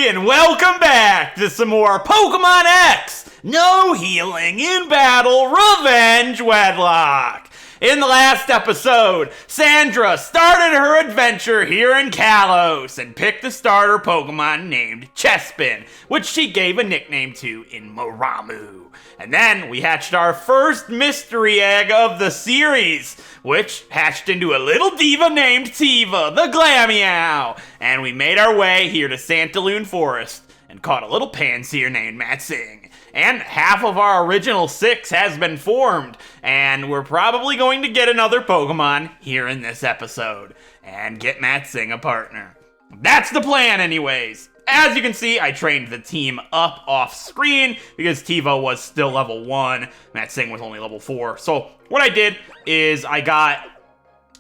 everybody, and welcome back to some more Pokemon X No Healing in Battle Revenge Wedlock. In the last episode, Sandra started her adventure here in Kalos and picked a starter Pokemon named Chespin, which she gave a nickname to in Maramu. And then we hatched our first mystery egg of the series, which hatched into a little diva named Tiva, the Glameow. And we made our way here to Santalune Forest and caught a little panseer named Matsing. And half of our original 6 has been formed, and we're probably going to get another Pokemon here in this episode, and get Matsing a partner. That's the plan anyways. As you can see, I trained the team up off screen because Tiva was still level 1, Matsing was only level 4. So what I did is I got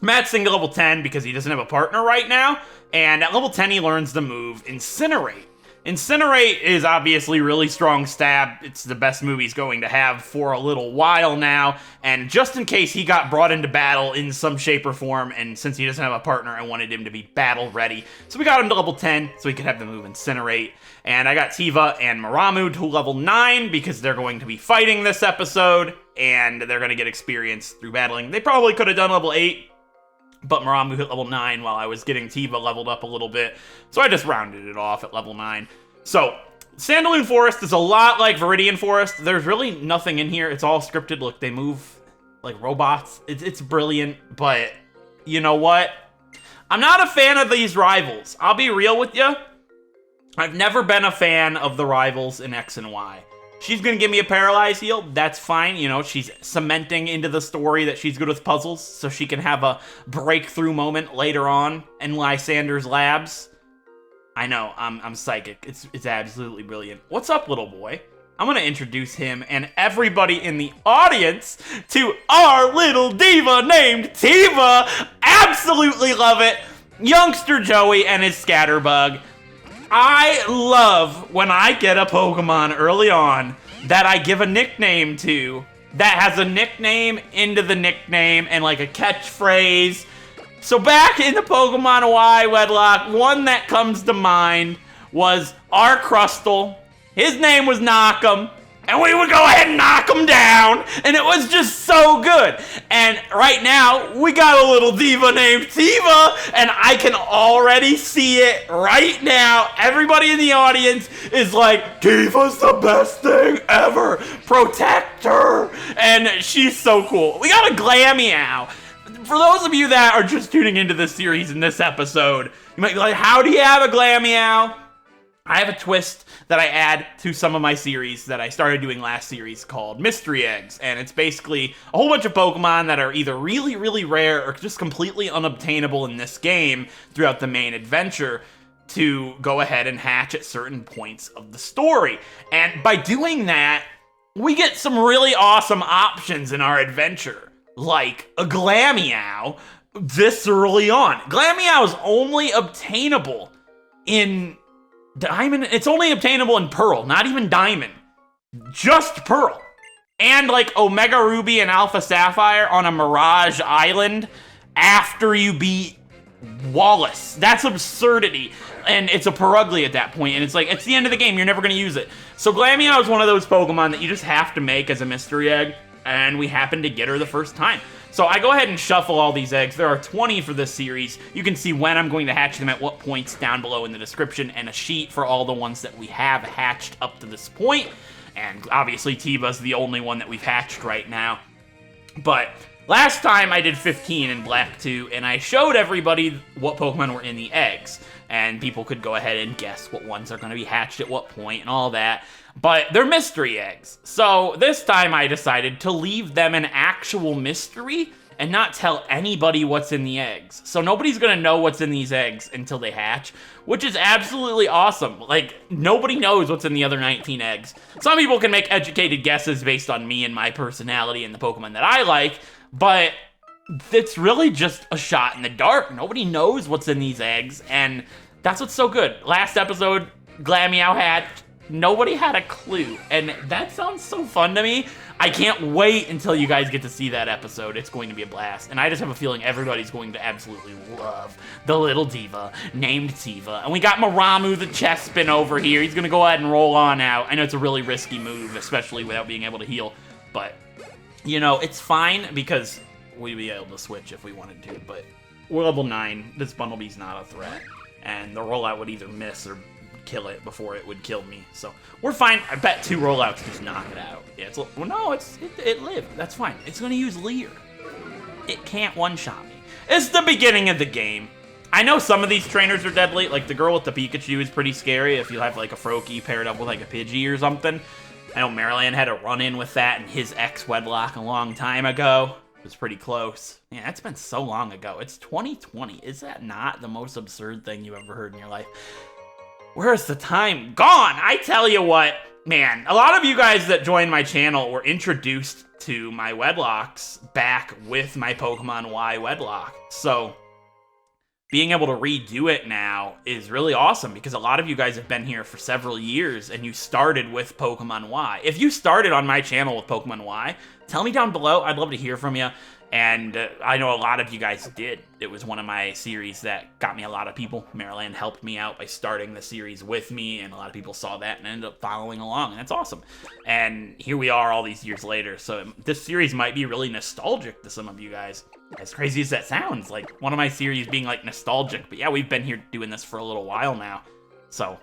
Matsing to level 10 because he doesn't have a partner right now, and at level 10 he learns the move Incinerate. Incinerate is obviously really strong stab. It's the best move he's going to have for a little while now. And just in case he got brought into battle in some shape or form, and since he doesn't have a partner, I wanted him to be battle ready. So we got him to level 10 so he could have the move Incinerate. And I got Tiva and Maramu to level 9 because they're going to be fighting this episode. And they're going to get experience through battling. They probably could have done level 8. But Maramu hit level 9 while I was getting Tiva leveled up a little bit. So I just rounded it off at level 9. So, Santalune Forest is a lot like Viridian Forest. There's really nothing in here. It's all scripted. Look, they move like robots. It's brilliant. But, you know what? I'm not a fan of these rivals. I'll be real with you. I've never been a fan of the rivals in X and Y. She's going to give me a Paralyze heal. That's fine. You know, she's cementing into the story that she's good with puzzles, so she can have a breakthrough moment later on in Lysander's labs. I know, I'm psychic. It's absolutely brilliant. What's up, little boy? I'm going to introduce him and everybody in the audience to our little diva named Tiva. Absolutely love it. Youngster Joey and his Scatterbug. I love when I get a Pokemon early on that I give a nickname to that has a nickname into the nickname and like a catchphrase. So back in the Pokemon Y Wedlock, one that comes to mind was our Crustle. His name was Knock'em, and we would go ahead and knock him down, and it was just so good. And right now, we got a little diva named Tiva, and I can already see it right now. Everybody in the audience is like, Tiva's the best thing ever. Protect her. And she's so cool. We got a Glameow. For those of you that are just tuning into this series in this episode, you might be like, how do you have a Glameow? I have a twist that I add to some of my series that I started doing last series called Mystery Eggs. And it's basically a whole bunch of Pokemon that are either really, really rare or just completely unobtainable in this game throughout the main adventure to go ahead and hatch at certain points of the story. And by doing that, we get some really awesome options in our adventure, like a Glameow this early on. Glameow is only obtainable in Diamond. It's only obtainable in Pearl, not even Diamond. Just Pearl. And like Omega Ruby and Alpha Sapphire on a Mirage Island after you beat Wallace. That's absurdity. And it's a Perugly at that point, and it's like, it's the end of the game, you're never going to use it. So Glameow is one of those Pokemon that you just have to make as a mystery egg, and we happened to get her the first time. So I go ahead and shuffle all these eggs. There are 20 for this series. You can see when I'm going to hatch them at what points down below in the description, and a sheet for all the ones that we have hatched up to this point. And obviously Tiva's the only one that we've hatched right now. But last time I did 15 in Black 2, and I showed everybody what Pokemon were in the eggs. And people could go ahead and guess what ones are going to be hatched at what point and all that. But they're mystery eggs. So this time I decided to leave them an actual mystery and not tell anybody what's in the eggs. So nobody's going to know what's in these eggs until they hatch, which is absolutely awesome. Like, nobody knows what's in the other 19 eggs. Some people can make educated guesses based on me and my personality and the Pokemon that I like, but it's really just a shot in the dark. Nobody knows what's in these eggs, and that's what's so good. Last episode, Glameow hatched. Nobody had a clue, and that sounds so fun to me. I can't wait until you guys get to see that episode. It's going to be a blast. And I just have a feeling everybody's going to absolutely love the little diva named Tiva. And we got Maramu, the chest spin over here. He's going to go ahead and roll on out. I know it's a really risky move, especially without being able to heal. But, you know, it's fine because we'd be able to switch if we wanted to. But we're level 9. This Bumblebee's not a threat. And the rollout would either miss or kill it before it would kill me. So we're fine. I bet 2 rollouts just knock it out. Yeah, it's well, no, it lived. That's fine. It's gonna use Leer. It can't one-shot me. It's the beginning of the game. I know some of these trainers are deadly. Like the girl with the Pikachu is pretty scary if you have like a Froakie paired up with like a Pidgey or something. I know Maryland had a run-in with that and his ex-Wedlocke a long time ago. It was pretty close. Yeah, that's been so long ago. It's 2020. Is that not the most absurd thing you've ever heard in your life? Where's the time gone? I tell you what, man, a lot of you guys that joined my channel were introduced to my Wedlocks back with my Pokemon Y Wedlocke. So being able to redo it now is really awesome because a lot of you guys have been here for several years and you started with Pokemon Y. If you started on my channel with Pokemon Y, tell me down below. I'd love to hear from you. And I know a lot of you guys did. It was one of my series that got me a lot of people. Maryland helped me out by starting the series with me, and a lot of people saw that and ended up following along, and that's awesome. And here we are all these years later, so this series might be really nostalgic to some of you guys. As crazy as that sounds, like one of my series being like nostalgic, but yeah, we've been here doing this for a little while now, so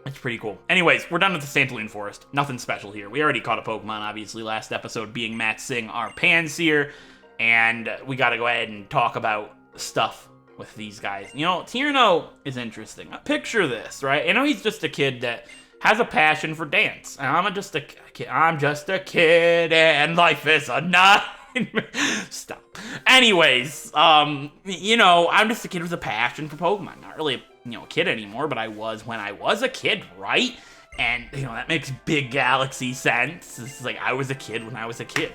it's pretty cool. Anyways, we're done with the Santalune Forest. Nothing special here. We already caught a Pokemon, obviously, last episode being Matt Singh, our Panseer. And we gotta go ahead and talk about stuff with these guys. You know, Tierno is interesting. Picture this, right? You know, he's just a kid that has a passion for dance. And I'm just a kid and life is a nightmare. Stop. Anyways, you know, I'm just a kid with a passion for Pokemon. Not really, a kid anymore, but I was when I was a kid, right? And, you know, that makes big galaxy sense. It's like, I was a kid when I was a kid.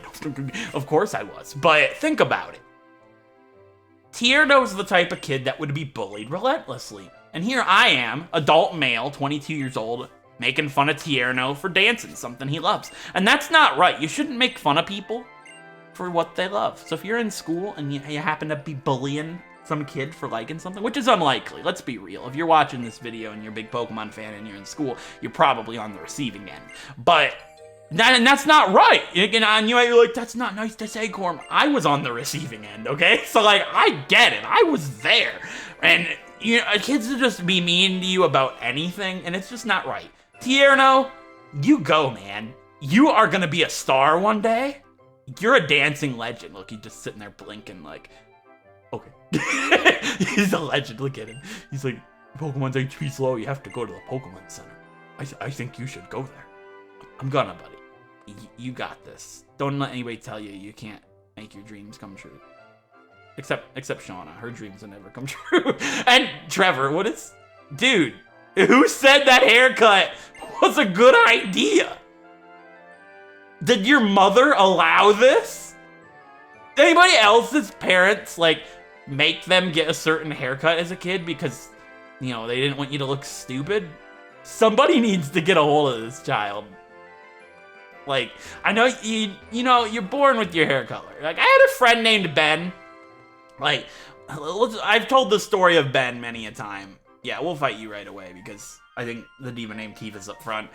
Of course I was. But think about it. Tierno's the type of kid that would be bullied relentlessly. And here I am, adult male, 22 years old, making fun of Tierno for dancing, something he loves. And that's not right. You shouldn't make fun of people for what they love. So if you're in school and you happen to be bullying some kid for liking something, which is unlikely. Let's be real. If you're watching this video and you're a big Pokemon fan and you're in school, you're probably on the receiving end. But that's not right. And you're like, that's not nice to say, Corm. I was on the receiving end, okay? So, like, I get it. I was there. And, you know, kids will just be mean to you about anything, and it's just not right. Tierno, you go, man. You are gonna be a star one day. You're a dancing legend. Look, he's just sitting there blinking like, okay. He's a legend. Look at him. He's like, Pokemon's HP slow. You have to go to the Pokemon Center. I think you should go there. I'm gonna, buddy. You got this. Don't let anybody tell you you can't make your dreams come true. Except Shauna. Her dreams will never come true. And Trevor, what is... Dude, who said that haircut was a good idea? Did your mother allow this? Did anybody else's parents, like, make them get a certain haircut as a kid because, you know, they didn't want you to look stupid? Somebody needs to get a hold of this child. Like, I know you're born with your hair color. Like, I had a friend named Ben. Like, I've told the story of Ben many a time. Yeah, we'll fight you right away because I think the diva named Tifa's up front.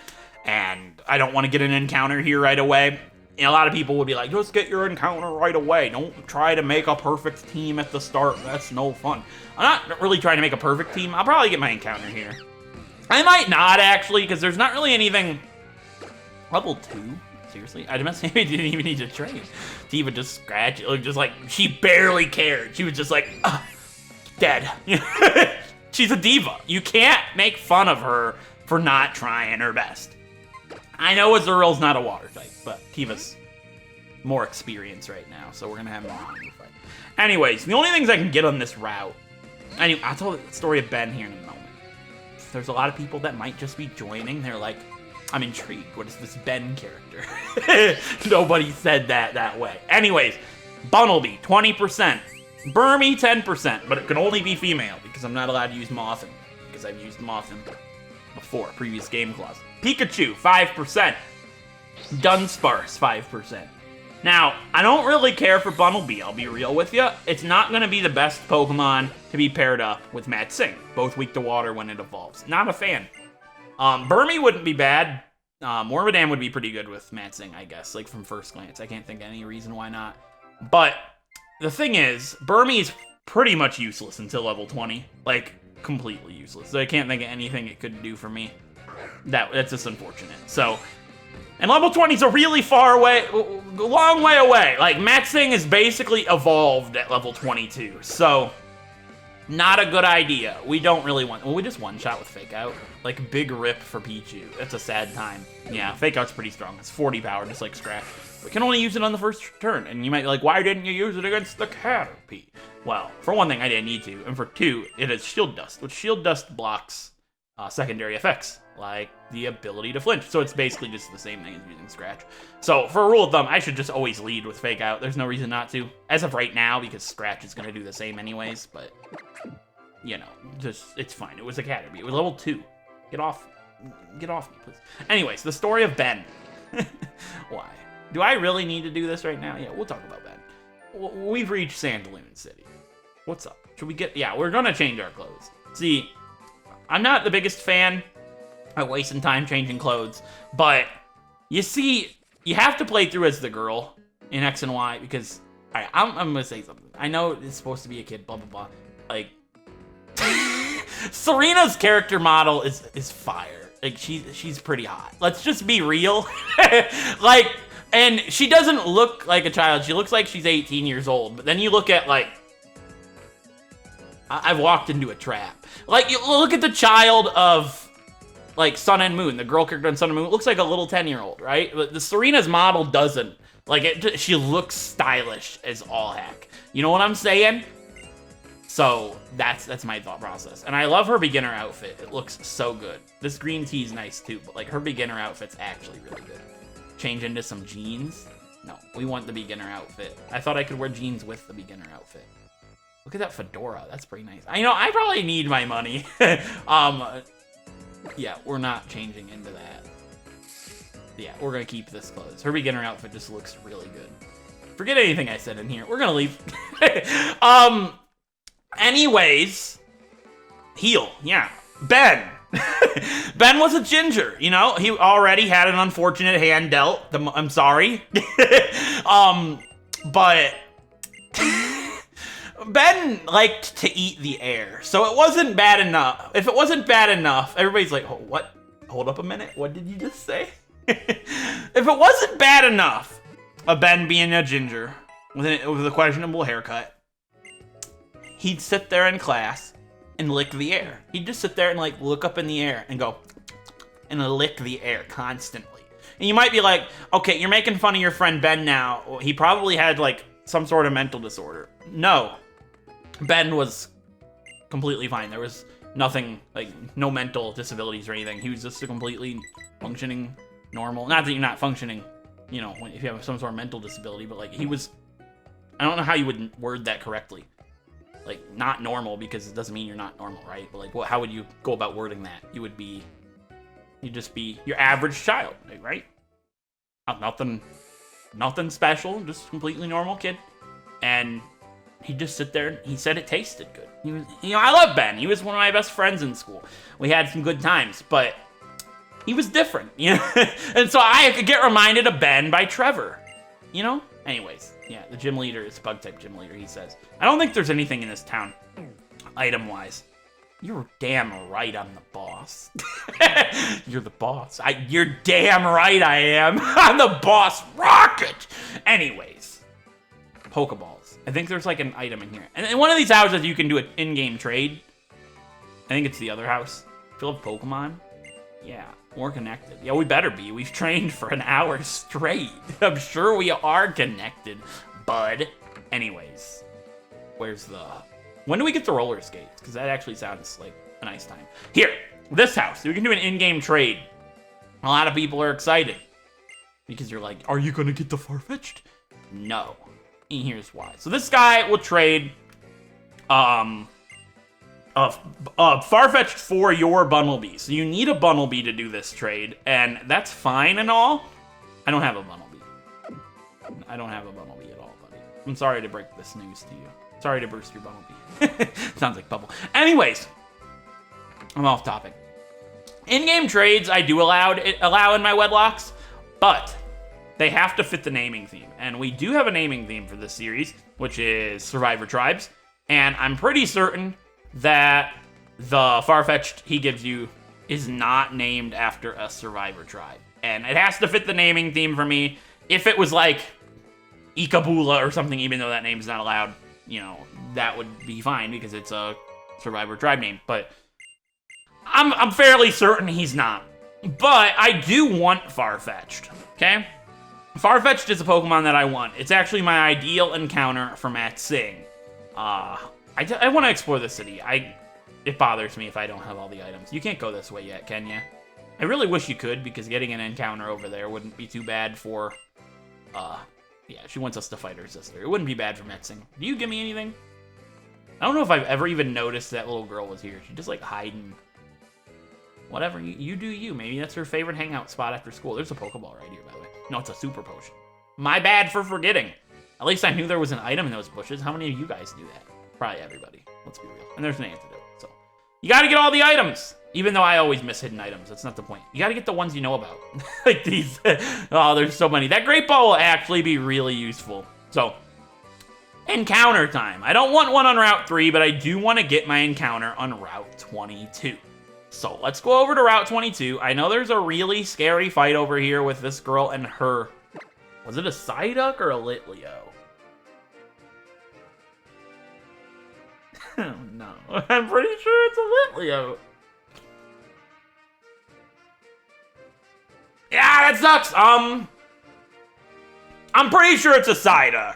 And I don't want to get an encounter here right away. You know, a lot of people would be like, just get your encounter right away. Don't try to make a perfect team at the start. That's no fun. I'm not really trying to make a perfect team. I'll probably get my encounter here. I might not, actually, because there's not really anything... Level 2? Seriously? I must say I didn't even need to train. Diva just scratched it. Just like, she barely cared. She was just like, dead. She's a diva. You can't make fun of her for not trying her best. I know Azuriel's not a water type, but Tiva's more experienced right now, so we're gonna have more fight. Anyways, the only things I can get on this route... Anyway, I'll tell the story of Ben here in a moment. There's a lot of people that might just be joining. They're like, I'm intrigued. What is this Ben character? Nobody said that way. Anyways, Bunnelby, 20%. Burmy, 10%, but it can only be female because I'm not allowed to use Mothin because I've used Mothin before, previous game clause. Pikachu, 5%. Dunsparce, 5%. Now, I don't really care for Bunnelby, I'll be real with you. It's not going to be the best Pokemon to be paired up with Matsing, both weak to water when it evolves. Not a fan. Burmy wouldn't be bad. Morvedam would be pretty good with Matsing, I guess, like from first glance. I can't think of any reason why not. But the thing is, Burmy's pretty much useless until level 20. Like, completely useless. So I can't think of anything it could do for me. That's just unfortunate. So, and level 20 is a really far away, long way away. Like, Matsing is basically evolved at level 22. So, not a good idea. We don't really want, well, we just one-shot with Fake Out. Like, big rip for Pichu. That's a sad time. Yeah, Fake Out's pretty strong. It's 40 power, just like Scratch. We can only use it on the first turn. And you might be like, why didn't you use it against the Caterpie? Well, for one thing, I didn't need to. And for two, it is Shield Dust, which Shield Dust blocks secondary effects, like the ability to flinch. So it's basically just the same thing as using Scratch. So for a rule of thumb, I should just always lead with Fake Out. There's no reason not to. As of right now, because Scratch is going to do the same anyways, but, you know, just, it's fine. It was a Caterpie. It was level 2. Get off me, please. Anyways, the story of Ben. Why? Do I really need to do this right now? Yeah, we'll talk about Ben. We've reached Santalune City. What's up? Should we get... Yeah, we're gonna change our clothes. See, I'm not the biggest fan of wasting time changing clothes, but you see, you have to play through as the girl in X and Y because... Alright, I'm gonna say something. I know it's supposed to be a kid, blah, blah, blah. Like... Serena's character model is fire. Like, she's pretty hot. Let's just be real. Like... And she doesn't look like a child. She looks like she's 18 years old. But then you look at, like... I've walked into a trap. Like, you look at the child of, like, Sun and Moon. The girl character in Sun and Moon. It looks like a little 10-year-old, right? But the Serena's model doesn't. Like, she looks stylish as all heck. You know what I'm saying? So, that's my thought process. And I love her beginner outfit. It looks so good. This green tee's nice, too. But, like, her beginner outfit's actually really good. Change into some jeans? No, we want the beginner outfit. I thought I could wear jeans with the beginner outfit. Look at that fedora. That's pretty nice. I know, I probably need my money. Yeah, we're not changing into that. Yeah, we're gonna keep this clothes. Her beginner outfit just looks really good. Forget anything I said in here. We're gonna leave. Anyways, heal. Yeah, Ben. Ben was a ginger, you know? He already had an unfortunate hand dealt. I'm sorry. But Ben liked to eat the air, so it wasn't bad enough. If it wasn't bad enough, everybody's like, oh, what? Hold up a minute. What did you just say? If it wasn't bad enough of Ben being a ginger with a questionable haircut, he'd sit there in class and lick the air. He'd just sit there and, like, look up in the air and go, and lick the air constantly. And you might be like, okay, you're making fun of your friend Ben now. Well, he probably had, like, some sort of mental disorder. No. Ben was completely fine. There was nothing, like, no mental disabilities or anything. He was just a completely functioning, normal... Not that you're not functioning, you know, if you have some sort of mental disability, but, like, he was... I don't know how you would word that correctly. Like, not normal, because it doesn't mean you're not normal, right? But, like, how would you go about wording that? You'd just be your average child, right? Nothing special, just completely normal kid. And he'd just sit there, and he said it tasted good. He was, you know, I love Ben. He was one of my best friends in school. We had some good times, but he was different, you know? And so I could get reminded of Ben by Trevor, you know? Anyways, yeah, the gym leader is bug-type gym leader, he says. I don't think there's anything in this town, item-wise. You're damn right I'm the boss. You're the boss. You're damn right I am. I'm the boss. Rocket! Anyways, Pokeballs. I think there's, like, an item in here. And in one of these houses, you can do an in-game trade. I think it's the other house. Fill up Pokemon. Yeah. More connected. Yeah, we better be. We've trained for an hour straight. I'm sure we are connected, bud. Anyways, where's the... When do we get the roller skates? Because that actually sounds like a nice time. Here, this house. We can do an in-game trade. A lot of people are excited. Because you're like, are you going to get the Farfetch'd? No. And here's why. So this guy will trade... Farfetch'd for your Bunnelby. So you need a Bunnelby to do this trade, and that's fine and all, I don't have a Bunnelby. I don't have a Bunnelby at all, buddy. I'm sorry to break this news to you. Sorry to burst your Bunnelby. Sounds like bubble. Anyways, I'm off topic. In-game trades I do allow in my Wedlocks, but they have to fit the naming theme. And we do have a naming theme for this series, which is Survivor Tribes. And I'm pretty certain that the Farfetch'd he gives you is not named after a Survivor Tribe. And it has to fit the naming theme for me. If it was like Ikabula or something, even though that name's not allowed, you know, that would be fine because it's a Survivor Tribe name. But I'm fairly certain he's not. But I do want Farfetch'd, okay? Farfetch'd is a Pokemon that I want. It's actually my ideal encounter for Matt Singh. I want to explore the city. It bothers me if I don't have all the items. You can't go this way yet, can you? I really wish you could, because getting an encounter over there wouldn't be too bad for, yeah, she wants us to fight her sister. It wouldn't be bad for Matt Singh. Do you give me anything? I don't know if I've ever even noticed that little girl was here. She's just like hiding. Whatever, you do you. Maybe that's her favorite hangout spot after school. There's a Pokeball right here, by the way. No, it's a Super Potion. My bad for forgetting. At least I knew there was an item in those bushes. How many of you guys knew that? Probably everybody. Let's be real. And there's an antidote, so. You gotta get all the items! Even though I always miss hidden items. That's not the point. You gotta get the ones you know about. Like these. Oh, there's so many. That Great Ball will actually be really useful. So, encounter time. I don't want one on Route 3, but I do want to get my encounter on Route 22. So let's go over to Route 22. I know there's a really scary fight over here with this girl and her... Was it a Psyduck or a Litleo? Oh, no. I'm pretty sure it's a Litleo. Yeah, that sucks. I'm pretty sure it's a Psyduck.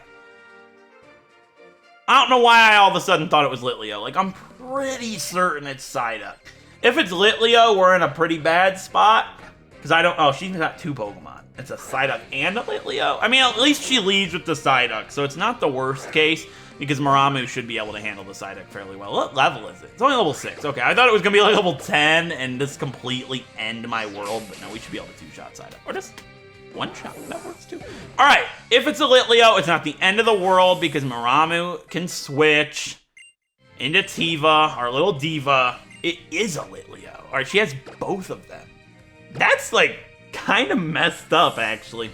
I don't know why I all of a sudden thought it was Litleo. Like, I'm pretty certain it's Psyduck. If it's Litleo, we're in a pretty bad spot. Because I don't... Oh, she's got two Pokemon. It's a Psyduck and a Litleo. I mean, at least she leads with the Psyduck, so it's not the worst case. Because Maramu should be able to handle the Psyduck fairly well. What level is it? It's only level 6. Okay, I thought it was going to be like level 10 and just completely end my world. But no, we should be able to two-shot Psyduck. Or just one shot. That works too. Alright, if it's a Litleo, it's not the end of the world because Maramu can switch into Tiva, our little diva. It is a Litleo. Alright, she has both of them. That's, like, kind of messed up, actually.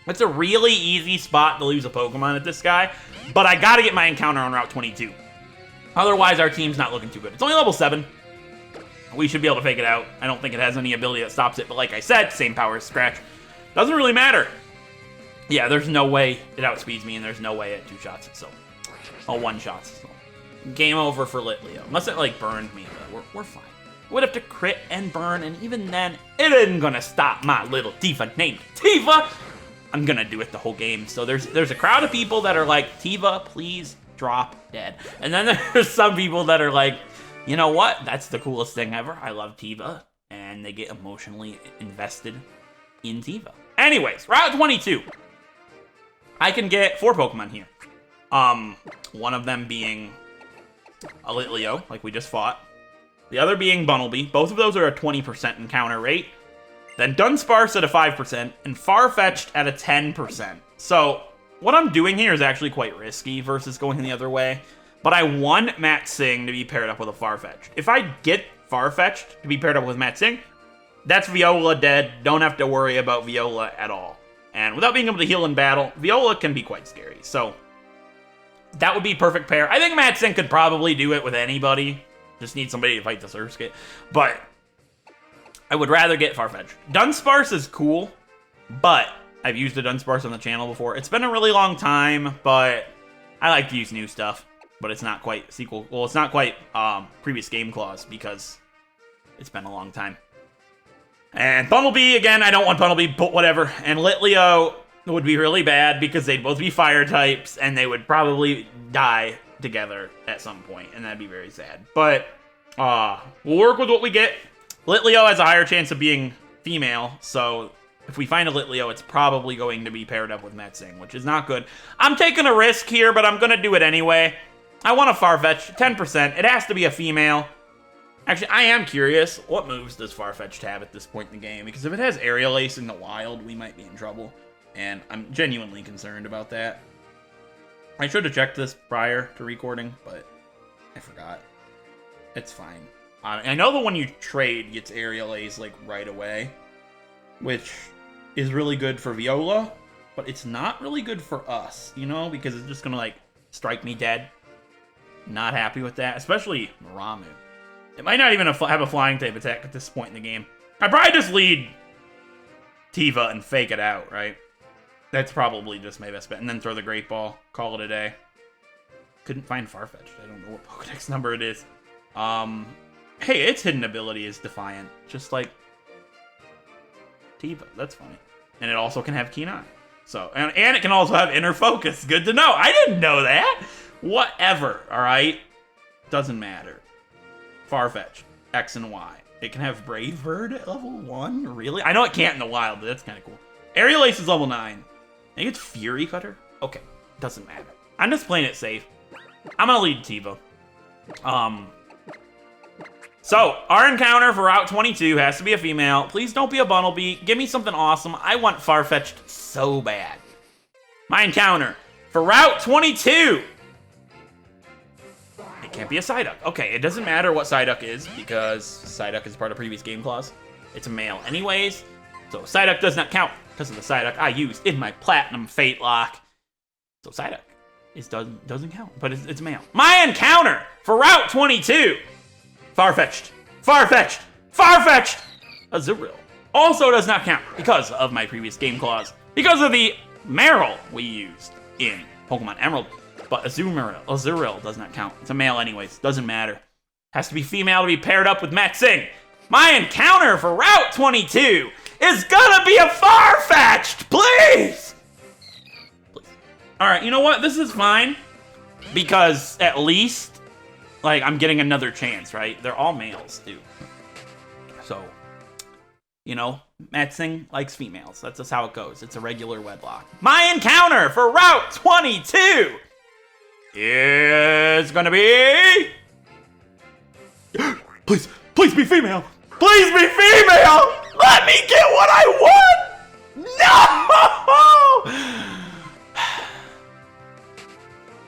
It's a really easy spot to lose a Pokemon at this guy, but I gotta get my encounter on Route 22. Otherwise, our team's not looking too good. It's only level 7. We should be able to fake it out. I don't think it has any ability that stops it, but like I said, same power as Scratch. Doesn't really matter. Yeah, there's no way it outspeeds me, and there's no way it two-shots it, so... Oh, one-shots, so... Game over for Litleo. Unless it, like, burned me, but we're fine. Would have to crit and burn, and even then, it isn't gonna stop my little diva named Tiva! I'm gonna do it the whole game. So there's a crowd of people that are like, Tiva, please drop dead. And then there's some people that are like, you know what? That's the coolest thing ever. I love Tiva. And they get emotionally invested in Tiva. Anyways, Route 22. I can get 4 Pokemon here. One of them being a Litleo, like we just fought. The other being Bunnelby. Both of those are a 20% encounter rate. Then Dunsparce at a 5%, and Farfetch'd at a 10%. So, what I'm doing here is actually quite risky versus going the other way. But I want Matt Singh to be paired up with a Farfetch'd. If I get Farfetch'd to be paired up with Matt Singh, that's Viola dead. Don't have to worry about Viola at all. And without being able to heal in battle, Viola can be quite scary. So, that would be perfect pair. I think Matt Singh could probably do it with anybody. Just need somebody to fight the Surskit. But... I would rather get Farfetch'd. Dunsparce is cool, but I've used a Dunsparce on the channel before. It's been a really long time, but I like to use new stuff. But it's not quite sequel. Well, it's not quite previous game clause because it's been a long time. And Bunnelby, again, I don't want Bunnelby, but whatever. And Litleo would be really bad because they'd both be fire types and they would probably die together at some point, and that'd be very sad. But we'll work with what we get. Litleo has a higher chance of being female, so if we find a Litleo, it's probably going to be paired up with Matt Singh, which is not good. I'm taking a risk here, but I'm going to do it anyway. I want a Farfetch'd, 10%. It has to be a female. Actually, I am curious, what moves does Farfetch'd have at this point in the game? Because if it has Aerial Ace in the wild, we might be in trouble. And I'm genuinely concerned about that. I should have checked this prior to recording, but I forgot. It's fine. I know the one you trade gets Aerial Ace, like, right away. Which is really good for Viola, but it's not really good for us, you know? Because it's just gonna, like, strike me dead. Not happy with that, especially Ramu. It might not even have a flying type attack at this point in the game. I'd probably just lead Tiva and fake it out, right? That's probably just my best bet. And then throw the Great Ball, call it a day. Couldn't find Farfetch'd. I don't know what Pokedex number it is. Hey, its hidden ability is Defiant, just like Tiva. That's funny. And it also can have Keen Eye. So, and it can also have Inner Focus. Good to know. I didn't know that. Whatever, alright? Doesn't matter. Farfetch'd, X and Y. It can have Brave Bird at level 1? Really? I know it can't in the wild, but that's kind of cool. Aerial Ace is level 9. I think it's Fury Cutter? Okay, doesn't matter. I'm just playing it safe. I'm gonna lead Tiva. So, our encounter for Route 22 has to be a female. Please don't be a Bunnelby. Give me something awesome. I want Farfetch'd so bad. My encounter for Route 22. It can't be a Psyduck. Okay, it doesn't matter what Psyduck is because Psyduck is part of previous game clause. It's a male anyways. So Psyduck does not count because of the Psyduck I used in my Platinum Fate Lock. So Psyduck doesn't count, but it's male. My encounter for Route 22. Farfetch'd. Farfetch'd. Farfetch'd! Azurill. Also does not count because of my previous game clause. Because of the Meryl we used in Pokemon Emerald. But Azurill does not count. It's a male anyways. Doesn't matter. Has to be female to be paired up with Matt Singh. My encounter for Route 22 is gonna be a Farfetch'd! Please! Alright, you know what? This is fine. Because at least, like, I'm getting another chance, right? They're all males, dude. So, you know, Matt Singh likes females. That's just how it goes. It's a regular wedlock. My encounter for Route 22 is gonna be... Please be female. Please be female. Let me get what I want. No!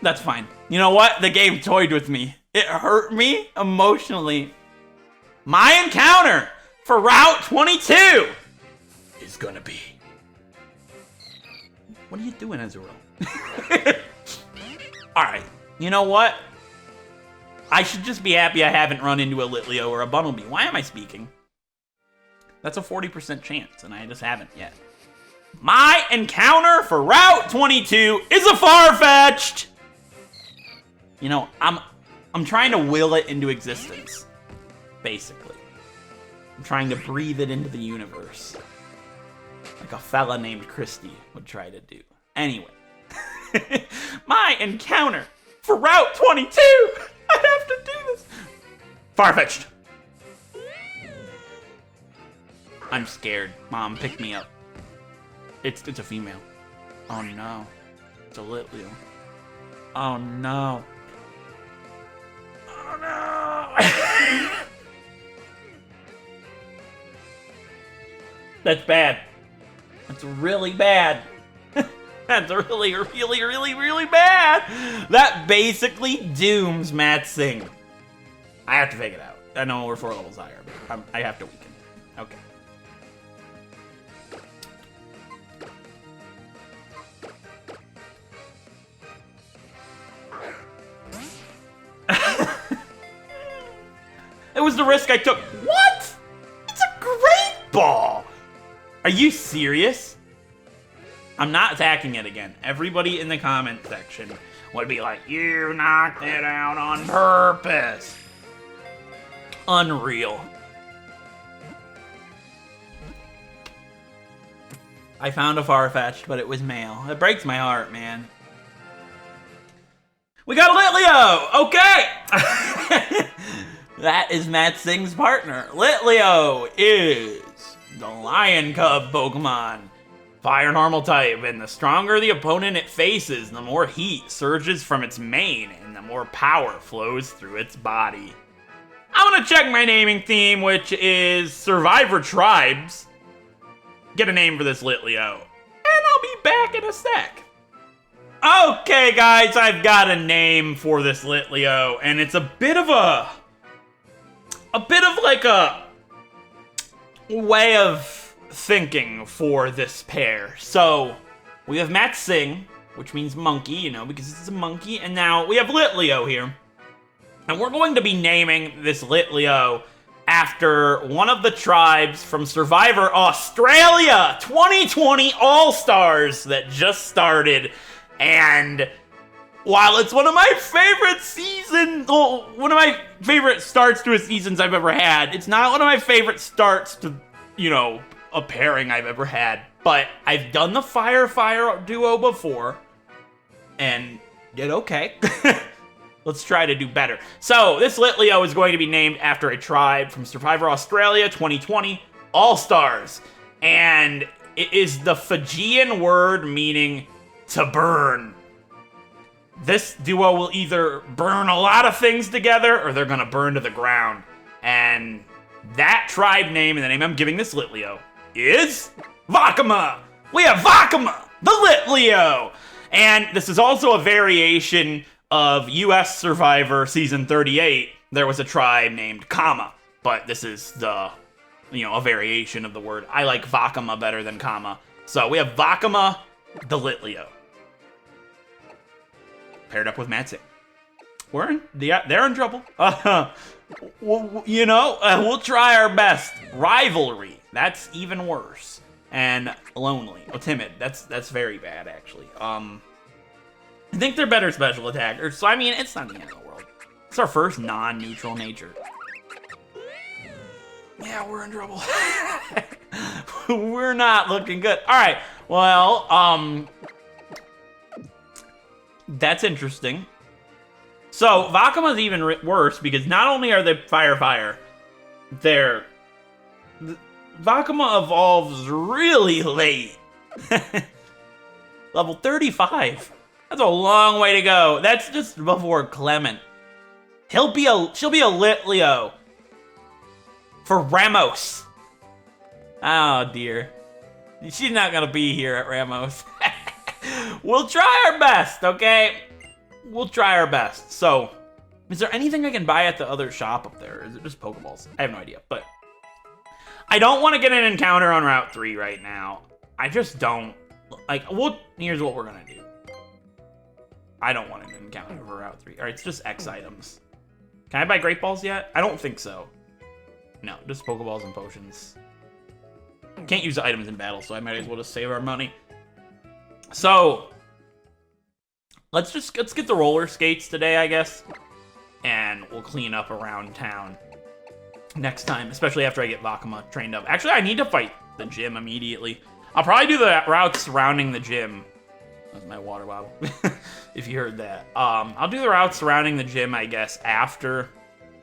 That's fine. You know what? The game toyed with me. It hurt me emotionally. My encounter for Route 22 is gonna be... What are you doing, Azurill? Alright, you know what? I should just be happy I haven't run into a Litleo or a Bunnelby. Why am I speaking? That's a 40% chance, and I just haven't yet. My encounter for Route 22 is a Farfetch'd! You know, I'm trying to will it into existence, basically. I'm trying to breathe it into the universe. Like a fella named Christy would try to do. Anyway. My encounter for Route 22! I have to do this! Farfetch'd! I'm scared. Mom, pick me up. It's a female. Oh no. It's a Litleo. Oh no. Oh no! That's bad. That's really bad. That's really bad. That basically dooms Matt Singh. I have to figure it out. I know we're 4 levels higher, but I have to weaken. Okay. It was the risk I took. What? It's a great ball. Are you serious? I'm not attacking it again. Everybody in the comment section would be like, you knocked it out on purpose. Unreal. I found a Farfetch'd, but it was male. It breaks my heart, man. We got a Litleo! Okay! That is Matt Singh's partner. Litleo is the Lion Cub Pokemon. Fire normal type, and the stronger the opponent it faces, the more heat surges from its mane, and the more power flows through its body. I'm gonna check my naming theme, which is Survivor Tribes. Get a name for this Litleo. And I'll be back in a sec. Okay, guys, I've got a name for this Litleo, and it's a bit of like a way of thinking for this pair. So, we have Matt Singh, which means monkey, you know, because it's a monkey, and now we have Litleo here. And we're going to be naming this Litleo after one of the tribes from Survivor Australia 2020 All-Stars that just started. And while it's one of my favorite one of my favorite starts to a seasons I've ever had, it's not one of my favorite starts to, you know, a pairing I've ever had. But I've done the Fire duo before and did okay. Let's try to do better. So, this Litleo is going to be named after a tribe from Survivor Australia 2020 All-Stars. And it is the Fijian word meaning to burn. This duo will either burn a lot of things together or they're gonna burn to the ground. And that tribe name and the name I'm giving this Litleo is Vakama. We have Vakama, the Litleo. And this is also a variation of US Survivor Season 38. There was a tribe named Kama, but this is a variation of the word. I like Vakama better than Kama. So we have Vakama, the Litleo. Paired up with Matt Singh. They're in trouble. We'll try our best. Rivalry, that's even worse. And lonely, timid, that's very bad actually. I think they're better special attackers, so I mean, it's not the end of the world. It's our first non-neutral nature. Yeah, we're in trouble. We're not looking good. All right, well, that's interesting. So, Vakama's even worse because not only are they fire, Vakama evolves really late. Level 35. That's a long way to go. That's just before Clement. She'll be a Litleo for Ramos. Oh dear. She's not gonna be here at Ramos. We'll try our best, okay? We'll try our best. So, is there anything I can buy at the other shop up there? Or is it just Pokeballs? I have no idea, but I don't want to get an encounter on Route 3 right now. I just don't. Here's what we're gonna do. I don't want an encounter for Route 3. Alright, it's just X items. Can I buy Great Balls yet? I don't think so. No, just Pokeballs and potions. Can't use the items in battle, so I might as well just save our money. So, let's get the roller skates today, I guess. And we'll clean up around town next time, especially after I get Vakama trained up. Actually, I need to fight the gym immediately. I'll probably do the routes surrounding the gym. That's my water bottle, if you heard that. I'll do the routes surrounding the gym, I guess, after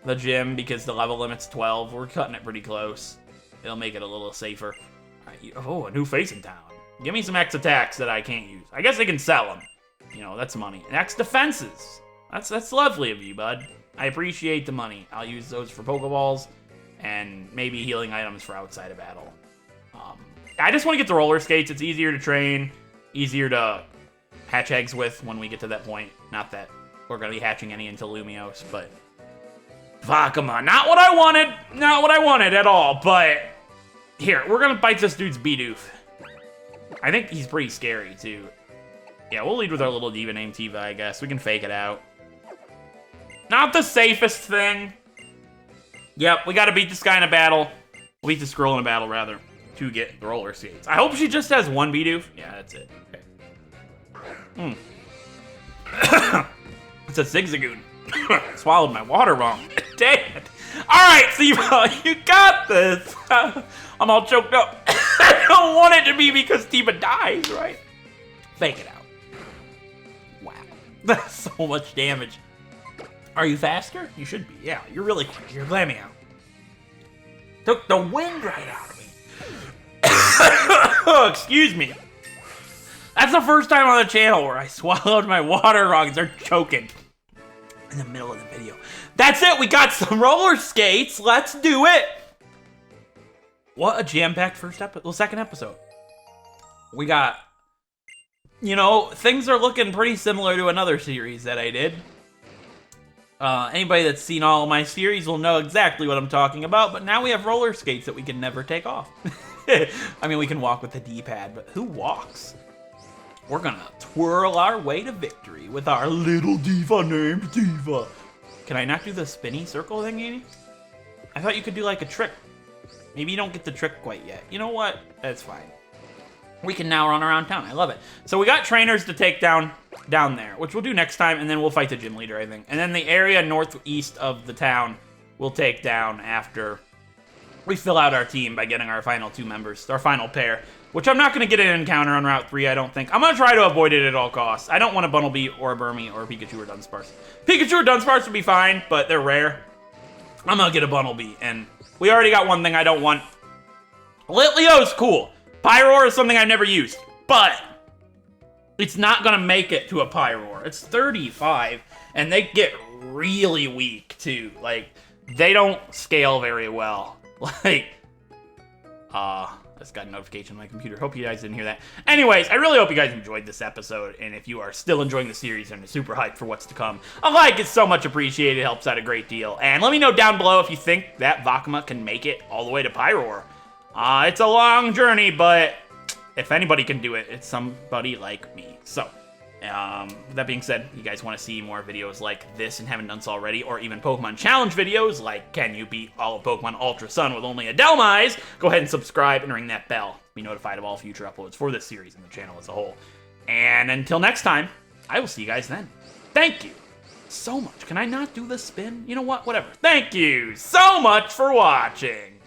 the gym, because the level limit's 12. We're cutting it pretty close. It'll make it a little safer. Oh, a new face in town. Give me some X attacks that I can't use. I guess I can sell them. You know, that's money. And X defenses. That's lovely of you, bud. I appreciate the money. I'll use those for Pokeballs and maybe healing items for outside of battle. I just want to get the roller skates. It's easier to train, easier to hatch eggs with when we get to that point. Not that we're going to be hatching any until Lumiose, but Vakama, not what I wanted at all, but here, we're going to bite this dude's Bidoof. I think he's pretty scary, too. Yeah, we'll lead with our little diva named Tiva, I guess. We can fake it out. Not the safest thing. Yep, we got to beat this guy in a battle. We'll beat this girl in a battle, rather, to get the roller skates. I hope she just has one Bidoof. Yeah, that's it. Okay. It's a Zigzagoon. Swallowed my water wrong. Dang it. Alright, Siebold, you got this. I'm all choked up. I don't want it to be because Tiva dies, right? Fake it out. Wow. That's so much damage. Are you faster? You should be. Yeah, you're really quick. You're glamming out. Took the wind right out of me. Oh, excuse me. That's the first time on the channel where I swallowed my water wrong and start choking in the middle of the video. That's it. We got some roller skates. Let's do it. What a jam-packed second episode. We got, you know, things are looking pretty similar to another series that I did. Anybody that's seen all of my series will know exactly what I'm talking about, but now we have roller skates that we can never take off. I mean, we can walk with the D-pad, but who walks? We're gonna twirl our way to victory with our little diva named Diva. Can I not do the spinny circle thingy? I thought you could do like a trick. Maybe you don't get the trick quite yet. You know what? That's fine. We can now run around town. I love it. So we got trainers to take down there, which we'll do next time, and then we'll fight the gym leader, I think. And then the area northeast of the town we'll take down after we fill out our team by getting our final 2 members, our final pair, which I'm not going to get an encounter on Route 3, I don't think. I'm going to try to avoid it at all costs. I don't want a Bunnelby or a Burmy or a Pikachu or Dunsparce. Pikachu or Dunsparce would be fine, but they're rare. I'm going to get a Bunnelby, and we already got one thing I don't want. Litlio's cool. Pyroar is something I've never used, but it's not going to make it to a Pyroar. It's 35, and they get really weak, too. Like, they don't scale very well. Like, just got a notification on my computer. Hope you guys didn't hear that. Anyways, I really hope you guys enjoyed this episode, and if you are still enjoying the series and are super hyped for what's to come, a like is so much appreciated. It helps out a great deal. And let me know down below if you think that Vakuma can make it all the way to Pyroar. It's a long journey, but if anybody can do it, it's somebody like me. So, with that being said, you guys want to see more videos like this and haven't done so already, or even Pokemon Challenge videos like Can You Beat All of Pokemon Ultra Sun with only a Delmise, go ahead and subscribe and ring that bell to be notified of all future uploads for this series and the channel as a whole. And until next time, I will see you guys then. Thank you so much. Can I not do the spin? You know what? Whatever. Thank you so much for watching.